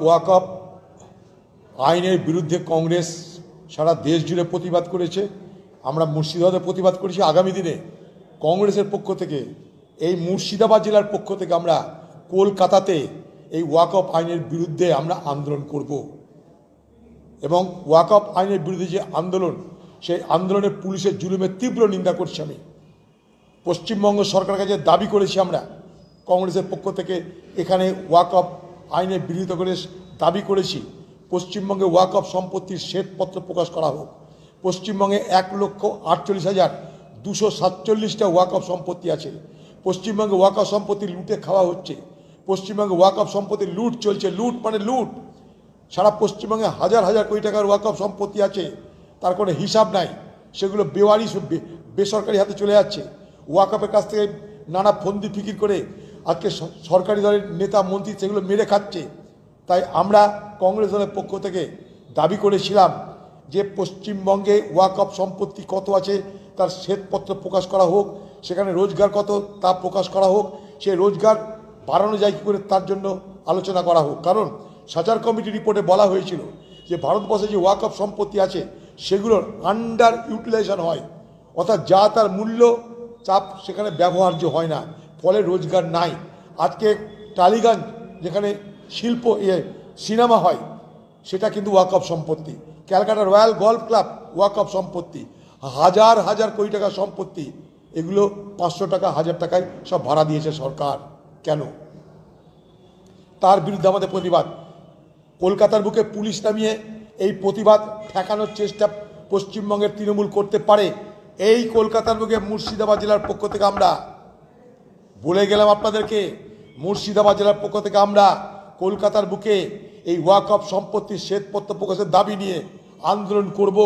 ওয়াকফ আইনের বিরুদ্ধে কংগ্রেস সারা দেশ জুড়ে প্রতিবাদ করেছে। আমরা মুর্শিদাবাদে প্রতিবাদ করেছি। আগামী দিনে কংগ্রেসের পক্ষ থেকে এই মুর্শিদাবাদ জেলার পক্ষ থেকে আমরা কলকাতাতে এই ওয়াকফ আইনের বিরুদ্ধে আমরা আন্দোলন করব এবং ওয়াকফ আইনের বিরুদ্ধে যে আন্দোলন, সেই আন্দোলনে পুলিশের জুলুমের তীব্র নিন্দা করছি। আমি পশ্চিমবঙ্গ সরকারের কাছে দাবি করেছি, আমরা কংগ্রেসের পক্ষ থেকে এখানে ওয়াকফ আইনের বিরোধিতা করে দাবি করেছি পশ্চিমবঙ্গে ওয়াকফ সম্পত্তির শ্বেতপত্র প্রকাশ করা হোক। পশ্চিমবঙ্গে 1,48,247টা ওয়াকফ সম্পত্তি আছে। পশ্চিমবঙ্গে ওয়াকফ সম্পত্তি লুটে খাওয়া হচ্ছে। পশ্চিমবঙ্গে ওয়াকফ সম্পত্তির লুট চলছে। লুট মানে লুট। সারা পশ্চিমবঙ্গে হাজার হাজার কোটি টাকার ওয়াকফ সম্পত্তি আছে, তার কোনো হিসাব নাই। সেগুলো বেওয়ারিশ বেসরকারি হাতে চলে যাচ্ছে। ওয়াকফের কাছ থেকে নানা ফন্দি ফিকির করে আজকে সরকারি দলের নেতা মন্ত্রী সেগুলো মেরে খাচ্ছে। তাই আমরা কংগ্রেস দলের পক্ষ থেকে দাবি করেছিলাম যে পশ্চিমবঙ্গে ওয়াকফ সম্পত্তি কত আছে তার শ্বেতপত্র প্রকাশ করা হোক, সেখানে রোজগার কত তা প্রকাশ করা হোক, সেই রোজগার বাড়ানো যায় কী করে তার জন্য আলোচনা করা হোক। কারণ সাচার কমিটি রিপোর্টে বলা হয়েছিল যে ভারতবর্ষে যে ওয়াকফ সম্পত্তি আছে সেগুলোর আন্ডার ইউটিলাইজেশন হয়, অর্থাৎ যা তার মূল্য চাপ সেখানে ব্যবহার্য হয় না, ফলে রোজগার নাই। আজকে টালিগঞ্জ যেখানে শিল্প সিনেমা হয় সেটা কিন্তু ওয়াকফ সম্পত্তি। ক্যালকাটা রয়্যাল গল্ফ ক্লাব ওয়াকফ সম্পত্তি। হাজার হাজার কোটি টাকার সম্পত্তি, এগুলো 500 টাকা 1000 টাকায় সব ভাড়া দিয়েছে সরকার। কেন? তার বিরুদ্ধে আমাদের প্রতিবাদ। কলকাতার বুকে পুলিশ নামিয়ে এই প্রতিবাদ ঠেকানোর চেষ্টা পশ্চিমবঙ্গের তৃণমূল করতে পারে। এই কলকাতার বুকে মুর্শিদাবাদ জেলার পক্ষ থেকে আমরা বলে গেলাম আপনাদেরকে, মুর্শিদাবাদ জেলার পক্ষ থেকে আমরা কলকাতার বুকে এই ওয়াকফ সম্পত্তির শ্বেতপত্র প্রকাশের দাবি নিয়ে আন্দোলন করব।